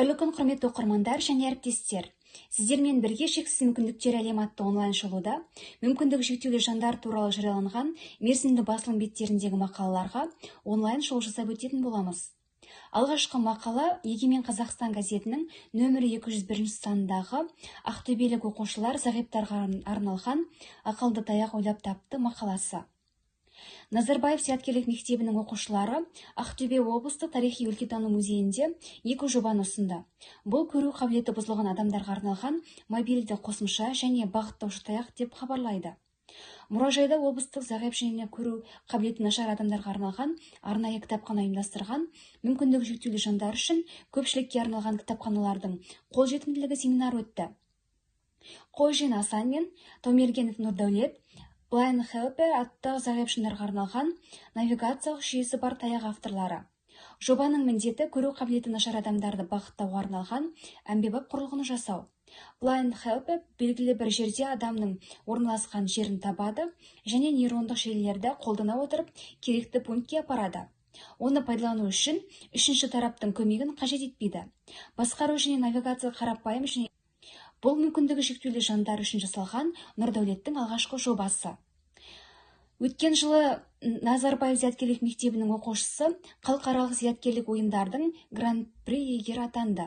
Қайырлы күн, құрметті оқырмандар және әріптестер. Сіздермен бірге шексіз мүмкіндіктер әлемі атты онлайн шолуда мүмкіндігі шектеулі жандар туралы жарияланған мерзімді басылым беттеріндегі мақалаларға онлайн шоу жасап өтетін боламыз. Алғашқы мақала Егемен Қазақстан газетінің нөмірі 201 санындағы ақтөбелік оқушылар зағиптарға арналған ақылды таяқ ойлап тапты мақаласы. Назарбаев зияткерлік мектебінің оқушылары Ақтөбе облыстық тарихи-өлкетану музейінде 2 жобаны ұсынды. Бұл көру қабілеті бұзылған адамдарға арналған мобильді қосымша және бағыттаушы таяқ деп хабарлайды. Мұражайда облыстық зағип және көру қабілеті нашар адамдарға арналған арнайы кітапхана ұйымдастырған, мүмкіндігі шектеулі жандар үшін көпшілікке арналған кітапханалардың қолжетімділігі семинар өтті. Қойжин Асан мен Таумергенов Нұрдәулет Blind Helper атты зағип жандарға арналған навигациялық жүйесі бар таяқ авторлары. Жобаның міндеті көру қабілеті нашар адамдарды бағыттауға арналған әмбебап құрылғыны жасау. Blind Helper белгілі бір жерде адамның орналасқан жерін табады және нейрондық желілерді қолдана отырып керекті пунктке апарады. Оны пайдалану үшін үшінші тараптың көмегін қажет етпейді. Басқару және навигация қарапайым және бұл мүмкіндігі шектеулі жандар үшін жасалған Нұрдәулеттің алғашқы жобасы. Өткен жылы Назарбаев зияткерлік мектебінің оқушысы халықаралық зияткерлік ойындардың гран-при иегері атанды.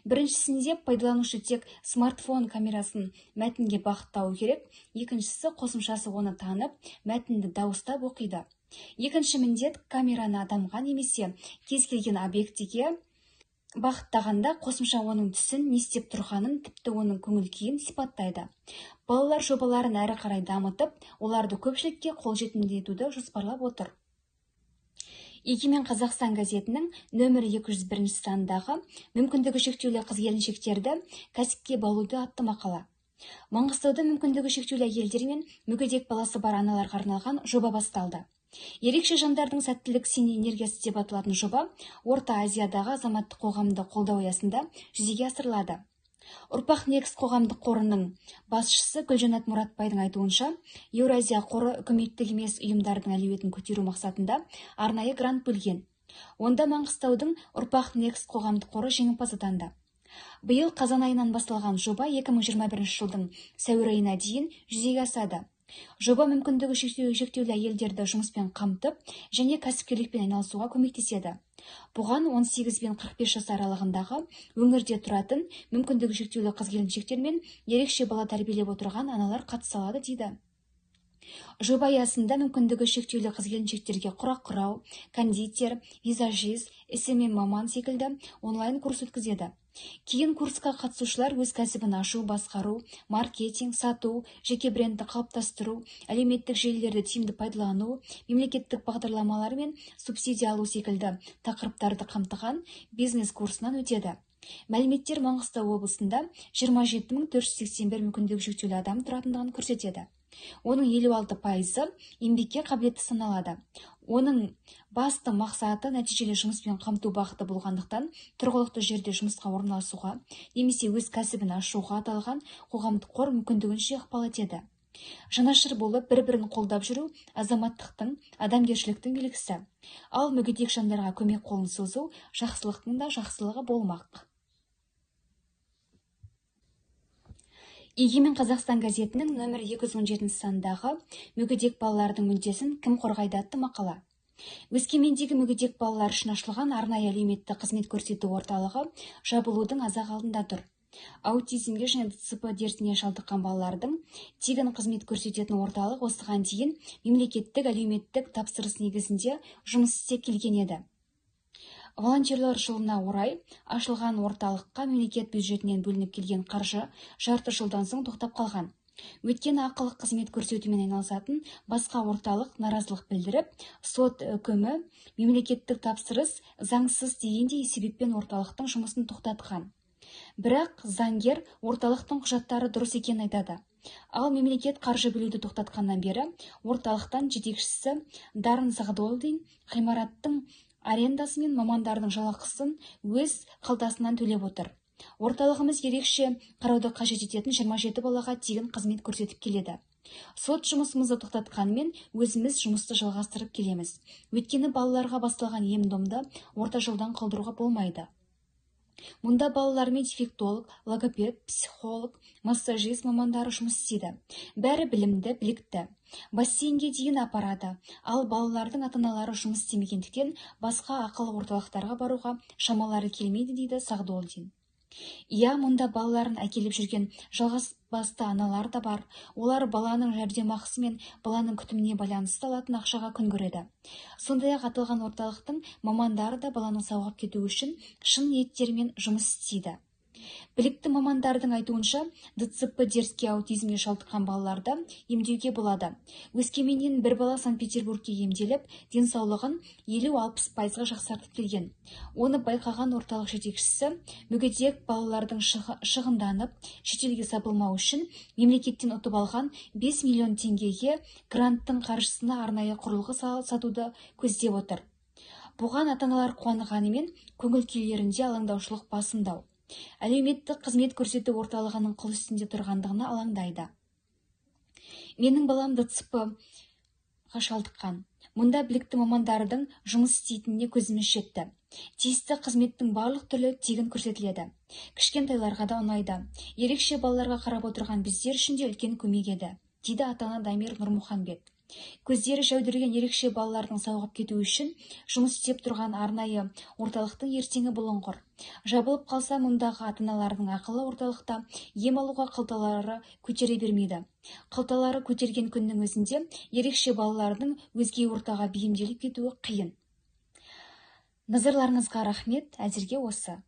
Біріншісінде пайдаланушы тек смартфон камерасын мәтінге бағыттауы керек, екіншісі қосымшасы оны танып, мәтінді дауыстап оқиды. Екінші міндет камераны адамға немесе кез келген объектіге бағыттағанда қосымша оның түсін, не істеп тұрғанын, тіпті оның көңіл-күйін сипаттайды. Балалар жобаларын әрі қарай дамытып, оларды көпшілікке қолжетімді етуді жоспарлап отыр. Егемен Қазақстан газетінің нөмірі 201 санындағы мүмкіндігі шектеулі қыз-келіншектерді кәсіпке баулуды атты мақала. Маңғыстауда мүмкіндігі шектеулі әйелдер мен мүгедек баласы бар аналарға арналған жоба басталды. Ерекше жандардың сәттілік сені энергиясы деп аталатын жоба Орта Азиядағы азаматтық қоғамды қолдау аясында жүзеге асырылады. Ұрпақ Next қоғамдық қорының басшысы Гүлжанат Мұратбайдың айтуынша, Еуразия қоры үкіметтік емес ұйымдардың әлеуетін көтеру мақсатында арнайы грант бөлген. Онда Маңғыстаудың Ұрпақ Next қоғамдық қоры жеңімпаз атанды. Биыл қазан айынан басталған жоба 2021 жылдың сәуір айына дейін жүзеге асады. Жоба мүмкіндігі шектеулі әйелдерді жұмыспен қамтып және кәсіпкерлікпен айналысуға көмектеседі. Бұған 18 пен 45 жас аралығындағы өңірде тұратын мүмкіндігі шектеулі қыз-келіншектер мен ерекше бала тәрбиелеп отырған аналар қатыса алады дейді. Жоба аясында мүмкіндігі шектеулі қыз-келіншектерге құрақ құрау, кондитер, визажист, SMM маман секілді онлайн курс өткізеді. Кейін курсқа қатысушылар өз кәсібін ашу, басқару, маркетинг, сату, жеке брендті қалыптастыру, әлеуметтік желілерді тиімді пайдалану, мемлекеттік бағдарламалар мен субсидия алу секілді тақырыптарды қамтыған бизнес курсынан өтеді. Мәліметтер Маңғыстау облысында 27.481 мүмкіндігі шектеулі адам тұратындығын көрсетеді. Оның 56% еңбекке қабілетті саналады. Оның басты мақсаты нәтижелі жұмыспен қамту бағыты болғандықтан, тұрғылықты жерде жұмысқа орналасуға немесе өз кәсібін ашуға аталған қоғамдық қор мүмкіндігінше ықпал етеді. Жанашыр болып бір-бірін қолдап жүру азаматтықтың, адамгершіліктің белгісі. Ал мүгедек жандарға көмек қолын созу жақсылықтың да жақсылығы болмақ. Егемен Қазақстан газетінің нөмірі 217 санындағы мүгедек балалардың мүддесін кім қорғайды атты мақала. Өскемендегі мүгедек балалар үшін ашылған арнайы әлеуметтік қызмет көрсету орталығы жабылудың аз-ақ алдында тұр. Аутизмге және ДЦП дертіне шалдыққан балалардың тегін қызмет көрсететін орталық осыған дейін мемлекеттік әлеуметтік тапсырыс негізінде жұмыс істеп келген еді. Волонтерлер жылына орай ашылған орталыққа мемлекет бюджетінен бөлініп келген қаржы жарты жылдан соң тоқтап қалған. Өйткені ақылы қызмет көрсетумен айналысатын басқа орталық наразылық білдіріп, сот үкімі мемлекеттік тапсырыс заңсыз дегендей себеппен орталықтың жұмысын тоқтатқан. Бірақ заңгер орталықтың құжаттары дұрыс екенін айтады. Ал мемлекет қаржы бөлуді тоқтатқаннан бері орталықтан жетекшісі Дарын Сағдолдин ғимараттың арендасы мен мамандардың жалақысын өз қалтасынан төлеп отыр. Орталығымыз ерекше қарауды қажет ететін 27 балаға тегін қызмет көрсетіп келеді. Сот жұмысымызды тоқтатқанмен өзіміз жұмысты жалғастырып келеміз. Өйткені балаларға басталған ем-домды орта жолдан қалдыруға болмайды. Мұнда балалармен дефектолог, логопед, психолог, массажист мамандары жұмыс істейді. Бәрі білімді, білікті. Бассейнге дейін апарады, ал балалардың ата-аналары жұмыс істемегендіктен басқа ақылы орталықтарға баруға шамалары келмейді, дейді Сағдолдин. Иә, мұнда балаларын әкеліп жүрген жалғыз басты аналар да бар. Олар баланың жәрдемақысы мен баланың күтіміне байланысты алатын ақшаға күн көреді. Сондай-ақ аталған орталықтың мамандары да баланың сауығып кетуі үшін шын ниеттермен жұмыс істейді. Білікті мамандардың айтуынша, ДЦП дерске аутизмге шалдыққан балаларды емдеуге болады. Өскеменнен бір бала Санкт-Петербургке емделіп, денсаулығын 50-60%-ға жақсартып келген. Оны байқаған орталық жетекшісі мүгедек балалардың шығынданып, шетелге сабылмау үшін мемлекеттен ұтып алған 5 миллион теңгеге гранттың қаржысына арнайы құрылғы сатуды көздеп отыр. Бұған ата-аналар қуанғанымен, көңіл күйлерінде алаңдаушылық басымдау. Әлеуметтік қызмет көрсету орталығының қыл үстінде тұрғандығына алаңдайды. Менің балам ДЦП-ға шалдыққан. Мұнда білікті мамандардың жұмыс істейтініне көзіміз жетті. Тиісті қызметтің барлық түрі тегін көрсетіледі. Кішкентайларға да ұнайды. Ерекше балаларға қарап отырған біздер үшін де үлкен көмек еді, дейді ата-ана Дамир Нұрмұханбет. Көздері жәудіреген ерекше балалардың сауығып кетуі үшін жұмыс істеп тұрған арнайы орталықтың ертеңі бұлыңғыр. Жабылып қалса, мұндағы ата-аналардың ақылы орталықта ем алуға қалталары көтере бермейді. Қалталары көтерген күннің өзінде ерекше балалардың өзге ортаға бейімделіп кетуі қиын. Назарларыңызға рахмет, әзірге осы.